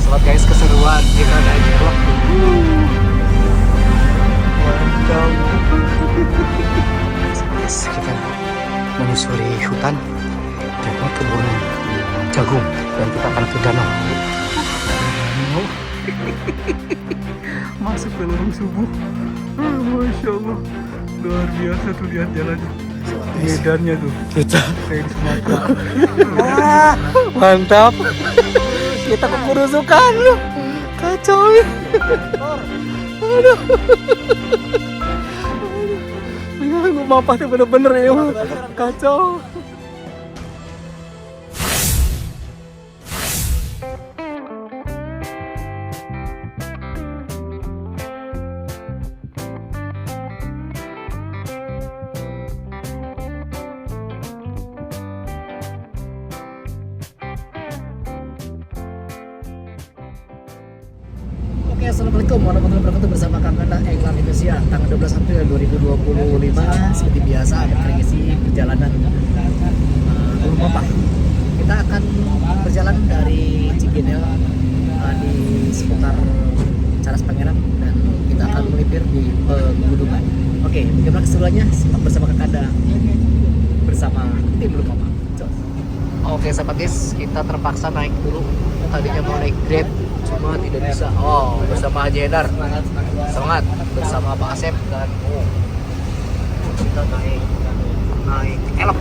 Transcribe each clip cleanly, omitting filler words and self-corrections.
sobat guys, keseruan kita naik vlog tuh. Mantap. Guys, kita menyusuri hutan dan kebun jagung dan kita akan ke danau. Masuk ke lorong subuh. Masya Allah, luar biasa tuh, lihat jalannya, medannya tuh. Kita kayak di Sumatera. Mantap. Kita kekurusukan lu. Kacau ya. Aduh. Aduh, mapahnya bener-bener ya. Kacau. Oke, assalamualaikum warahmatullahi wabarakatuh, bersama Kang Kanda England Indonesia tanggal 12 April 2025. Seperti biasa akan ngisi perjalanan Gunung Mapah. Kita akan berjalan dari Cigenel di seputar Cadas Pangeran dan kita akan melipir di pegunungan. Oke, bagaimana keseruannya? Simak bersama Kang Kanda bersama tim Gunung Mapah. Oke sahabat guys, kita terpaksa naik dulu. Tadinya mau naik Grab, cuma tidak bisa. Oh, bersama Haji Haidar, semangat bersama Pak Asep dan kita naik elok.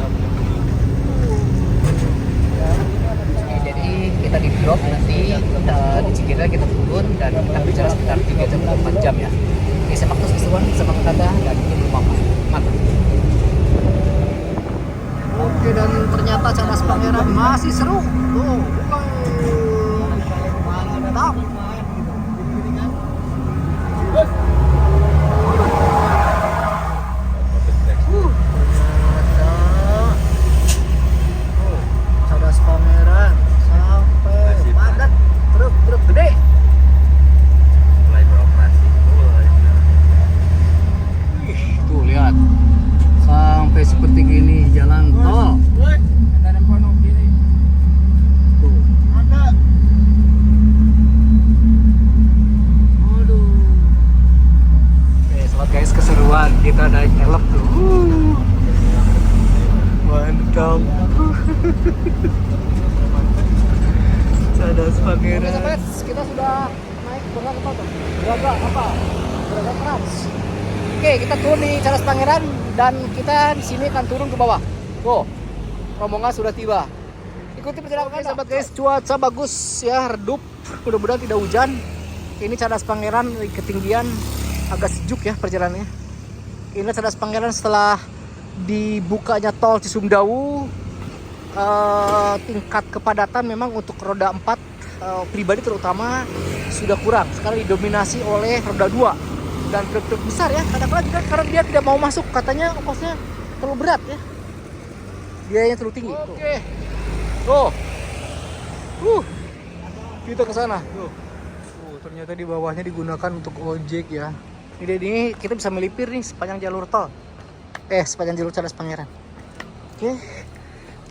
Jadi kita di drop, nanti kita di Cigenel kita turun dan kita berjalan sekitar 3 jam 4 jam ya. Oke, semak terus keseruan bersama Kang Kanda dan tim Gunung Mapah. Mantap. Oke, dan ternyata Cadas Pangeran masih seru. Tuh, mantap. Cadas Pangeran sampai padat, truk gede. Mulai beroperasi. Tuh lihat, sampai seperti gini jalan tol. Tuh. Aduh. Oke, sobat guys, keseruan kita naik elok tuh. Mantap. Cadas Pangeran. Sobat, kita sudah naik berapa tuh? Braga Trans. Oke, kita turun di Cadas Pangeran dan kita di sini akan turun ke bawah. Tuh, rombongan sudah tiba. Ikuti perjalanan kami, Sahabat guys, cuaca bagus ya, redup. Mudah-mudahan tidak hujan. Ini Cadas Pangeran di ketinggian agak sejuk ya perjalanannya. Ini Cadas Pangeran setelah dibukanya tol Cisumdawu, tingkat kepadatan memang untuk roda 4 pribadi terutama sudah kurang. Sekarang didominasi oleh roda 2 dan truk-truk besar ya. Kadang-kadang juga karena dia tidak mau masuk, katanya ongkosnya terlalu berat ya, biayanya terlalu tinggi. Oke. Tuh. Kita ke sana. Tuh. Ternyata di bawahnya digunakan untuk ojek ya. Ini kita bisa melipir nih sepanjang jalur tol. Sepanjang jalur Cadas Pangeran. Oke.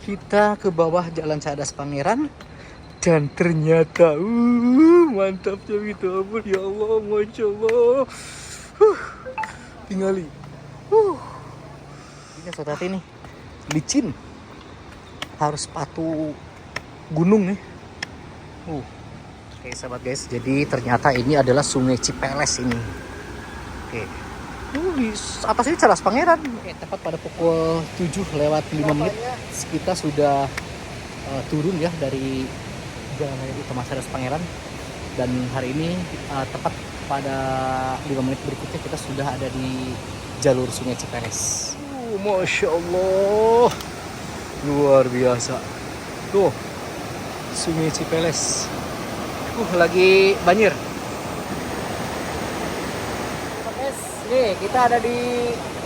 Kita ke bawah jalan Cadas Pangeran dan ternyata mantapnya gitu. Ampun ya Allah, Masya Allah. Tinggali. Ini saudara ini licin. Harus sepatu gunung nih. Oke sahabat guys, jadi ternyata ini adalah Sungai Cipeles ini. Oke. Di atas ini Cadas Pangeran. Oke, tepat pada pukul 7:05 kita sudah turun ya dari jalan utama Cadas Pangeran. Dan hari ini tepat pada 5 menit berikutnya kita sudah ada di jalur Sungai Cipeles. Masya Allah, luar biasa. Tuh, Sungai Cipeles. Lagi banjir. Nih, kita ada di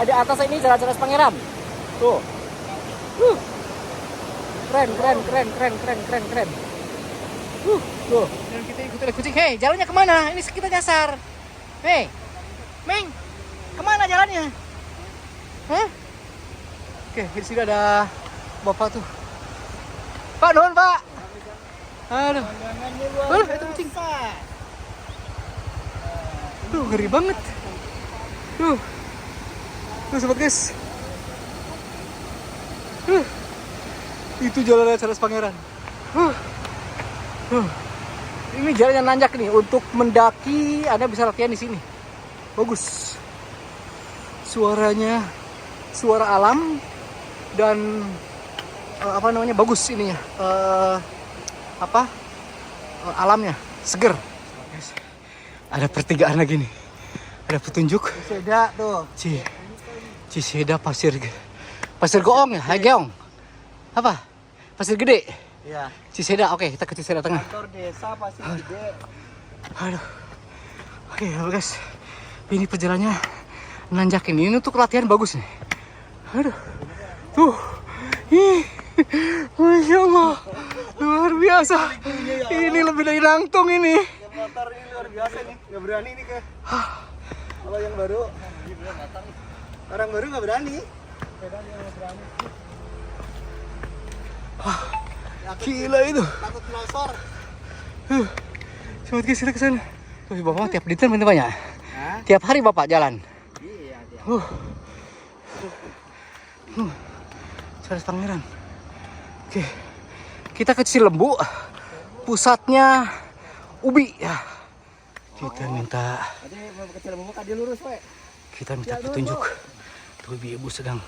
atas ini jalan Cadas Pangeran. Tuh. Keren. Tuh. Dan kita ikuti kucing. Hei, jalannya kemana? Ini kita nyasar. Hei, Meng, kemana jalannya? Hah? Oke, di sini ada bapak tuh. Pak, nuhun Pak. Aduh. Itu kucing. Ngeri banget. Tuh sobat guys. Itu jalan Charles Pangeran. Ini jalan yang nanjak nih. Untuk mendaki Anda bisa latihan di sini. Bagus. Suaranya suara alam dan bagus ininya. Alamnya seger. Ada pertigaan lagi nih. Ada petunjuk. Ciseda tuh. Ciseda Pasir Goong ya? Hageong. Apa? Pasir Gede. Iya. Ciseda. Oke, kita ke Ciseda Tengah. Kantor desa Pasir Gede. Aduh. Oke, guys. Ini perjalanannya nanjak ini. Ini untuk latihan bagus nih. Aduh. Tuh. Ih. Masya Allah. Luar biasa. Ini lebih dari nangtung ini. Motor ini luar biasa nih. Gak berani nih ke. Kalau yang baru. Orang baru gak berani. Gila itu. Takut melosor. Sobat guys, kita kesana. Tuh, Bapak tiap dinten minta banyak. Tiap hari Bapak jalan. Iya, Charles Pangeran. Oke. Kita ke Cilembu. Pusatnya Ubi ya. Kita minta. Tadi mau ke Cilembu kan dia lurus, we. Kita minta petunjuk. Tuh ibu sedang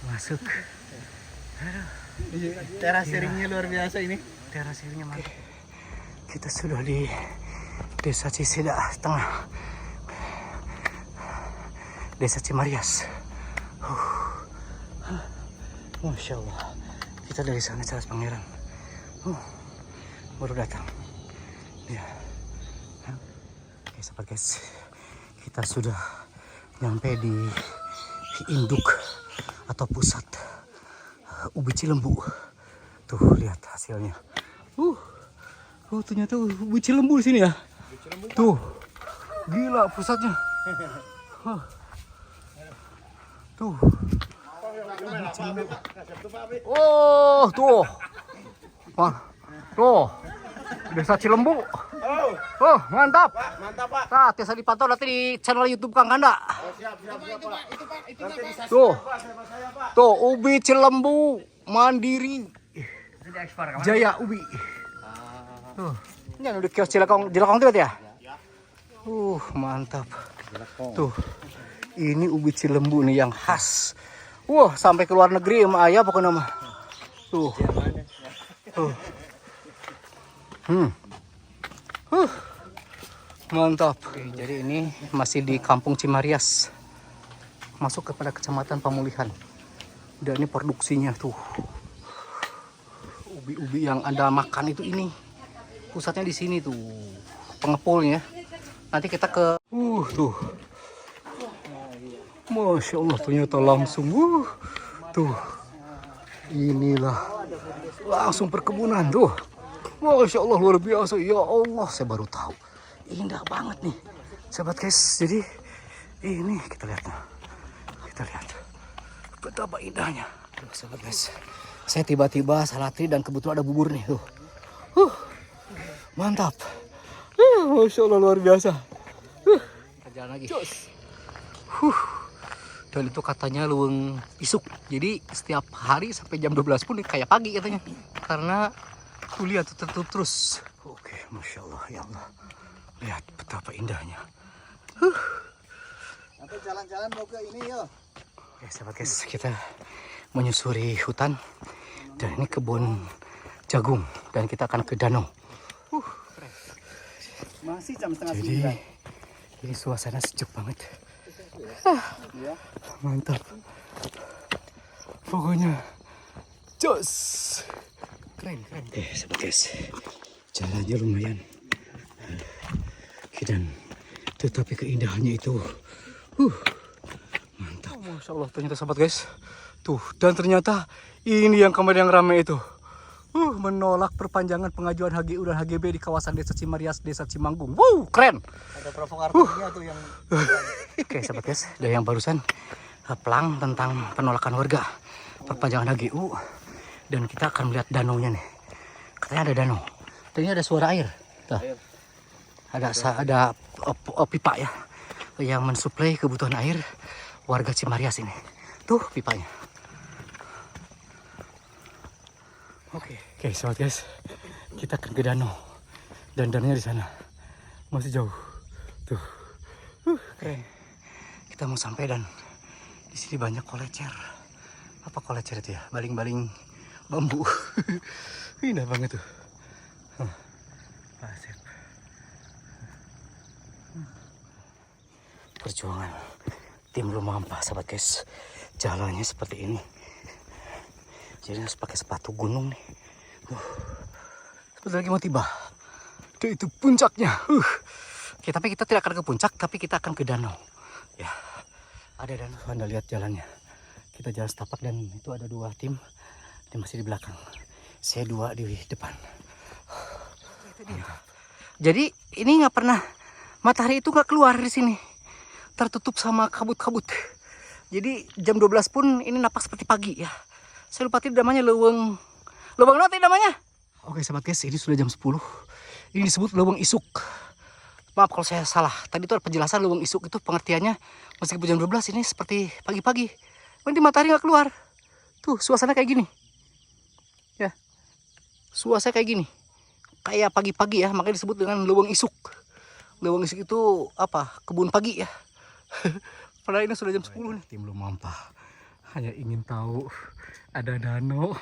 masuk. Teras sharingnya luar biasa ini. Teras sharingnya mantap. Kita sudah di Desa Ciseda Tengah. Desa Cimarias. Masya Allah. Kita dari sana Charles Pangeran. Baru datang. Ya. Oke, sahabat guys. Kita sudah nyampe di induk atau pusat Ubi Cilembu. Tuh, lihat hasilnya. Ternyata Ubi Cilembu di sini ya. Tuh. Gila pusatnya. Tuh. Oh, tuh. Wah. Tuh. Desa Cilembu. Oh, mantap. Mantap, Pak. Nah, biasa dipantau nanti di channel YouTube Kang Kanda. Siap, Pak. Tuh. Tuh, Ubi Cilembu Mandiri. Jaya Ubi. Tuh. Ini yang udah kios Jelekong itu ya? Mantap. Tuh. Ini Ubi Cilembu nih yang khas. Wah, sampai ke luar negeri sama ayah pokoknya mah. Tuh. Mantap. Oke, jadi ini masih di Kampung Cimarias. Masuk kepada Kecamatan Pamulihan. Dan ini produksinya tuh. Ubi-ubi yang Anda makan itu ini. Pusatnya di sini tuh. Pengepulnya. Nanti kita ke tuh. Masya Allah, ternyata langsung tuh. Inilah langsung perkebunan tuh. Masya Allah, luar biasa. Ya Allah, saya baru tahu. Indah banget nih, sahabat guys. Jadi ini kita lihat betapa indahnya. Tuh, sahabat guys, saya tiba-tiba salatri dan kebetulan ada bubur nih tuh. Mantap. Masya Allah, luar biasa. Kita jalan lagi. Dan itu katanya luweng isuk. Jadi setiap hari sampai jam 12 pun kayak pagi katanya. Karena kuliah tuh tertutup terus. Oke, Masya Allah, ya Allah. Lihat betapa indahnya. Nanti jalan-jalan mau ke ini yuk. Oke, sahabat guys, kita menyusuri hutan. Dan ini kebun jagung. Dan kita akan ke danau. Masih jam setengah Jadi 9. ini suasana sejuk banget. Mantap. Pokoknya jos. Keren. Sahabat guys, jalannya lumayan. Dan tetapi keindahannya itu mantap. Masya Allah, ternyata sahabat guys. Tuh, dan ternyata ini yang kemarin yang ramai itu. Menolak perpanjangan pengajuan HGU dan HGB di kawasan Desa Cimarias, Desa Cimanggung. Keren. Ada provokatornya tuh yang Oke, sahabat guys, dari yang barusan pelang tentang penolakan warga perpanjangan HGU. Dan kita akan melihat danaunya nih. Katanya ada danau. Dan ini ada suara air. Tuh. ada pipa ya yang mensuplai kebutuhan air warga Cimarias ini. Tuh pipanya. Oke, sobat guys, kita akan ke danau. Dan danaunya di sana. Masih jauh. Tuh. Keren. Kita mau sampai dan di sini banyak kolecer. Apa kolecer itu ya? Baling-baling bambu. Indah banget tuh. Asik. Perjuangan tim Lumampa, sahabat guys. Jalannya seperti ini. Jadi harus pakai sepatu gunung nih. Sebentar lagi mau tiba. Itu puncaknya. Oke, tapi kita tidak akan ke puncak, tapi kita akan ke danau. Ya, ada danau. Anda lihat jalannya. Kita jalan setapak dan itu ada 2 tim. Dia masih di belakang. Saya 2 di depan. Jadi ini nggak pernah, matahari itu nggak keluar di sini. Tertutup sama kabut-kabut. Jadi jam 12 pun ini napak seperti pagi ya. Saya lupa tadi namanya leuweung nanti namanya. Oke sahabat guys, ini sudah jam 10. Ini disebut leuweung isuk. Maaf kalau saya salah. Tadi itu ada penjelasan leuweung isuk itu pengertiannya meskipun jam 12 ini seperti pagi-pagi. Nanti matahari nggak keluar. Tuh suasana kayak gini. Ya. Suasana kayak gini. Kayak pagi-pagi ya, makanya disebut dengan leuweung isuk. Leuweung isuk itu apa? Kebun pagi ya. Padahal ini sudah jam 10 nih. Tim Lumampa hanya ingin tahu ada danau.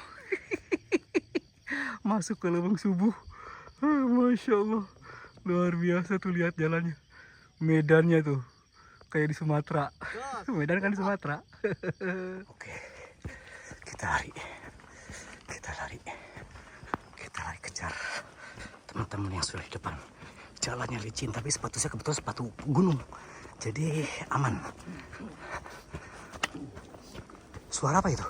Masuk ke lubang subuh. Masya Allah, luar biasa tuh, lihat jalannya. Medannya tuh kayak di Sumatera. Medan kan di Sumatera. Oke, kita lari kejar teman-teman yang sudah di depan. Jalannya licin tapi sepatu saya kebetulan sepatu gunung, jadi aman. Suara apa itu?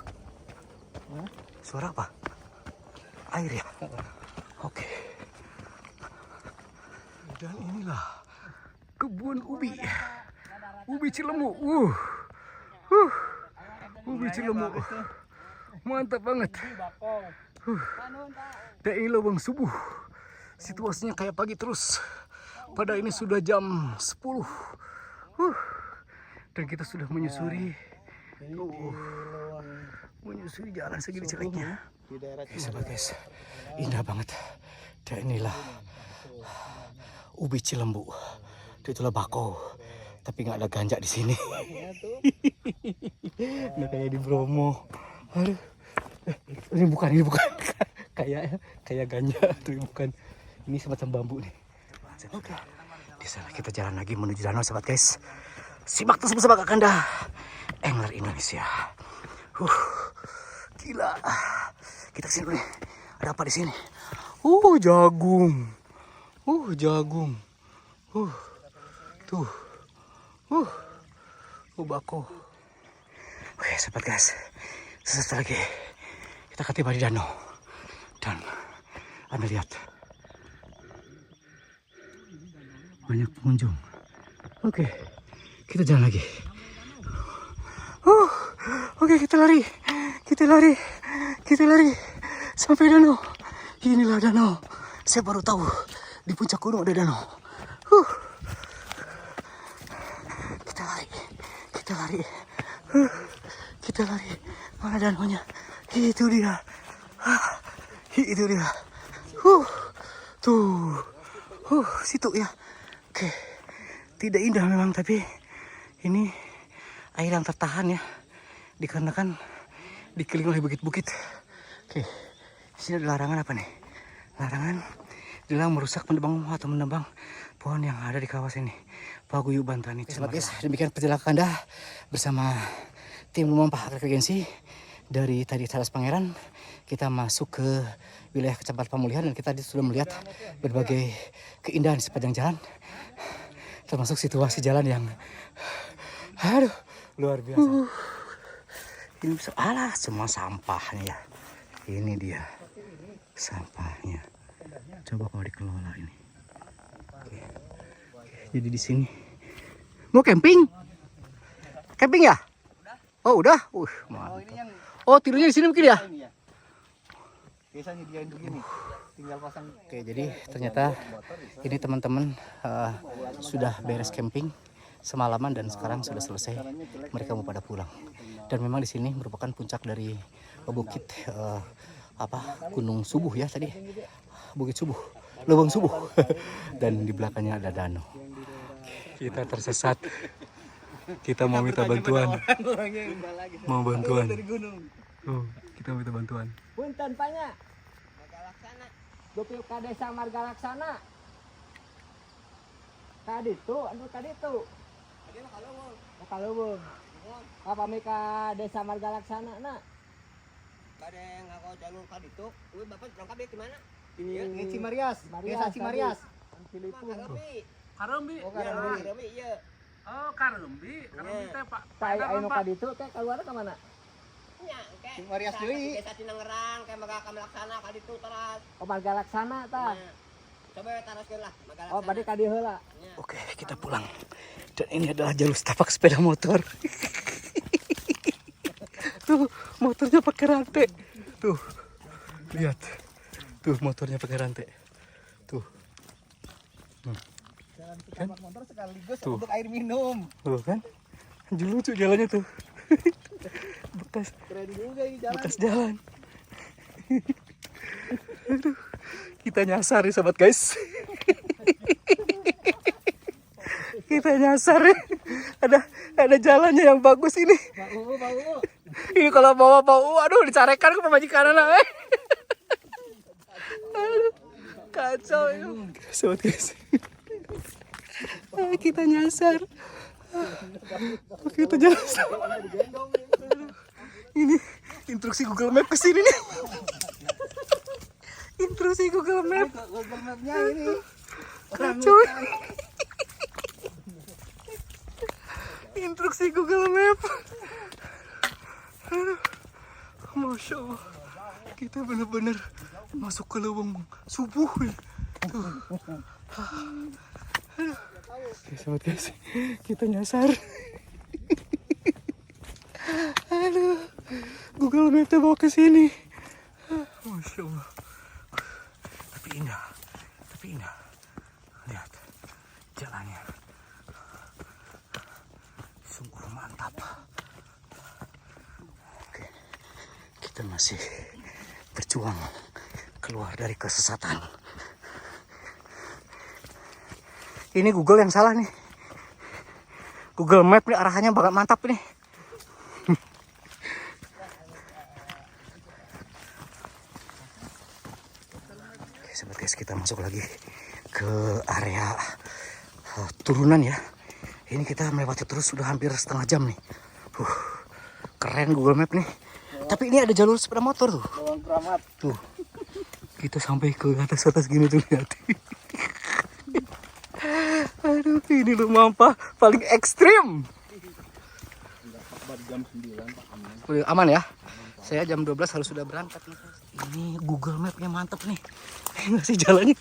Suara apa? Air ya? Oke. Dan inilah kebun ubi. Ubi Cilemu. Ubi Cilemu. Mantap banget. Dan ini lubang subuh. Situasinya kayak pagi terus. Padahal ini sudah jam 10. Dan kita sudah menyusuri jalan segini jeleknya. Sahabat guys, indah banget. Dan inilah ubi Cilembu. Itulah bako, tapi nggak ada ganja di sini. Nggak kayak di Bromo. Aduh, ini bukan. kayak ganja, tapi bukan. Ini semacam bambu nih. Oke, di sana kita jalan lagi menuju danau, sahabat guys. Simak terus bersama Kakanda Angler Indonesia. Gila. Kita kesini dulu nih. Ada apa di sini? Jagung. Jagung. Tuh. Bako. Oke, sahabat guys. Sesaat lagi kita akan tiba di danau. Dan Anda lihat banyak pengunjung. Oke, kita jalan lagi. Oke, kita lari sampai danau. Inilah danau. Saya baru tahu di puncak gunung ada danau. Kita lari. Mana danaunya? Itu dia. Tuh. Situ ya. Oke. Tidak indah memang, tapi ini air yang tertahan ya. Dikarenakan dikelilingi oleh bukit-bukit. Oke. Di sini ada larangan apa nih? Larangan dilarang merusak, menebang pohon yang ada di kawasan ini. Paguyuban Tani Cimarias. Demikian perjalanan Anda bersama tim Lumampa Agensi dari tadi Talas Pangeran. Kita masuk ke wilayah Kecamatan Pemulihan dan kita sudah melihat berbagai keindahan di sepanjang jalan. Termasuk situasi jalan yang luar biasa. Ini semua sampahnya ya. Ini dia sampahnya. Coba kalau dikelola ini. Oke. Jadi di sini mau camping? Camping ya? Udah. Oh, udah. Mantap. Oh, tidurnya di sini mungkin ya? Biasanya dia begini, tinggal pasang. Oke, jadi ternyata ini teman-teman sudah beres camping semalaman dan sekarang sudah selesai. Mereka mau pada pulang. Dan memang di sini merupakan puncak dari bukit Gunung Subuh ya tadi. Bukit Subuh, Lubang Subuh. Dan di belakangnya ada danau. Kita tersesat. Kita mau minta bantuan. Mau bantuan. Oh, kita minta bantuan. Punten Panya. Margalaksana. Dupil ka desa Margalaksana. Kaditu, anu kaditu. Adina kaleuweung. Oh kaleuweung. Apa pami ka desa Margalaksana na? Bade ngako jalur kaditu. Uy Bapak urang kabeh di mana? Ini Cimarias, desa Cimarias. Pilipun. Karembi. Oh, Karembi. Karembi iya. Oh, Karembi. Karembi teh Pak. Kai anu kaditu teh keluar ka mana? Nya, Cimarias deui. Desa Cinangerang kayak Margalaksana kaditu teras. Oh Margalaksana tah. Coba teruskeun lah Margalaksana. Oh bade ka dieu heula. Oke, kita pulang. Dan ini adalah jalur setapak sepeda motor. Tuh, motornya pakai rantai. Tuh, lihat. Tuh, motornya pakai rantai. Tuh. Jalan setapak motor sekaligus Tuh. untuk air minum. Tuh kan? Lucu jalannya tuh. bekas Keren juga ini jalan. bekas jalan. Aduh, kita nyasar ya sobat guys. Kita nyasar ya. Ada jalannya yang bagus ini. Bau. Ini kalau bawa bau, aduh dicarekan ke pemajikan anak. Aduh, kacau ini. Sobat guys. Kita nyasar. Kita nyasar. Ini instruksi Google Map ke sini nih. Instruksi Google Map. Google Map-nya ini. Kacau. Instruksi Google Map. Aduh, Masya Allah. Kita benar-benar masuk ke lubang subuh. Tuh. Aduh. Oke, sobat guys, kita nyasar. Aduh, Google Map bawa ke sini. Masya Allah. Tapi indah. Lihat jalannya. Sungguh mantap. Oke, kita masih berjuang keluar dari kesesatan. Ini Google yang salah nih. Google Map nih arahnya banget mantap nih. Oke, sobat guys, kita masuk lagi ke area turunan ya. Ini kita melewati terus sudah hampir setengah jam nih. Keren Google Map nih. Tapi ini ada jalur sepeda motor tuh. Bawang keramat. Tuh. Kita sampai ke atas gini tuh lihat. Aduh, ini rumah paling ekstrim. Jam 9 Pak aman. Udah aman ya. Saya jam 12 harus sudah berangkat nih. Ini Google Map-nya mantap nih. Masih jalannya.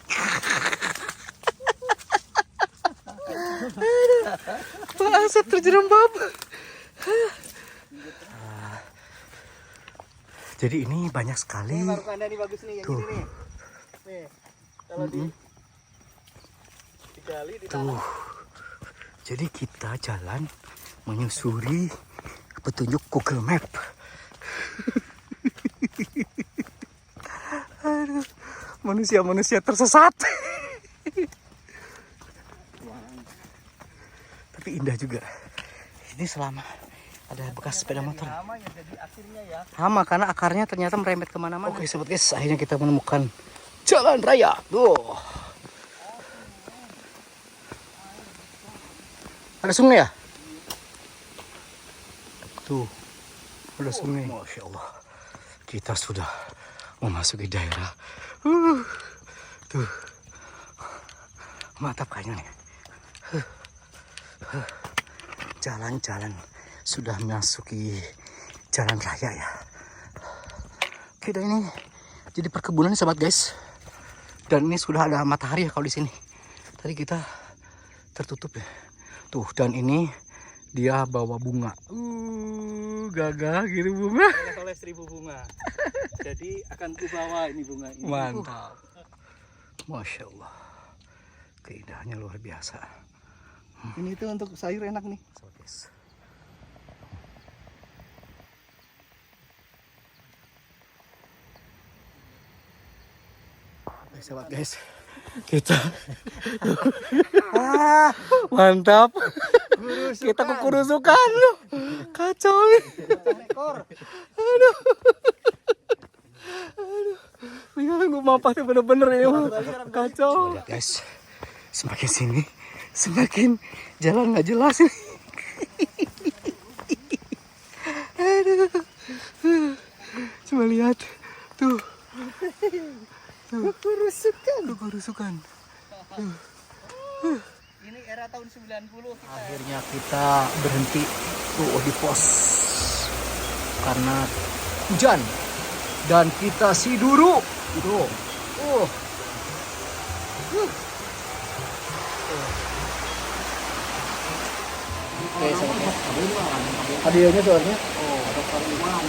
Pak Asep terjerembab. Jadi ini banyak sekali. Ini baru kandang bagus nih yang Tuh. ini nih. Nih. Kalau digali di tanah. Tuh. Jadi kita jalan menyusuri petunjuk Google Map. Aduh, manusia tersesat. Tapi indah juga. Ini selama ada bekas sepeda motor. Lama ya jadi akhirnya ya. Hama karena akarnya ternyata merembet kemana-mana. Oke sobat guys, akhirnya kita menemukan jalan raya. Tuh. Ada sungai ya? Tuh, ada sungai. Masya Allah, kita sudah memasuki daerah. Tuh, mantap kayaknya nih. Jalan-jalan sudah memasuki jalan raya ya. Kita ini jadi perkebunan sobat guys. Dan ini sudah ada matahari ya kalau di sini. Tadi kita tertutup ya. Tuh, dan ini dia bawa bunga. Gagah gitu bunga. Oleh 1000 bunga. Jadi akan kubawa ini bunga ini. Mantap. Masya Allah. Keindahannya luar biasa. Ini tuh untuk sayur enak nih. Sobat guys. Oke, sobat guys. Kita mantap. Kita kekurusukan loh. Kacau nih. Aduh. Aduh. Gue mampatnya bener-bener ya. Kacau. Lihat guys. Semakin sini semakin jalan nggak jelas nih. Aduh. Coba lihat tuh. Kekurusukan. Ini era tahun 90 kita. Akhirnya kita berhenti di pos karena hujan dan kita siduru itu. Oke, hadiahnya soalnya. Ada pengumuman.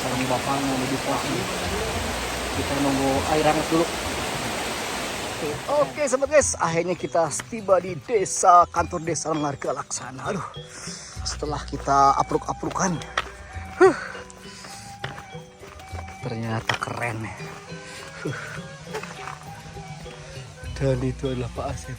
Sama bapak mau di pos ini. Kita nunggu air hangat dulu. Oke sobat guys, akhirnya kita tiba di desa, kantor desa Marga Laksana. Aduh, setelah kita apruk-aprukan, ternyata keren ya. Dan itu adalah Pak Asif.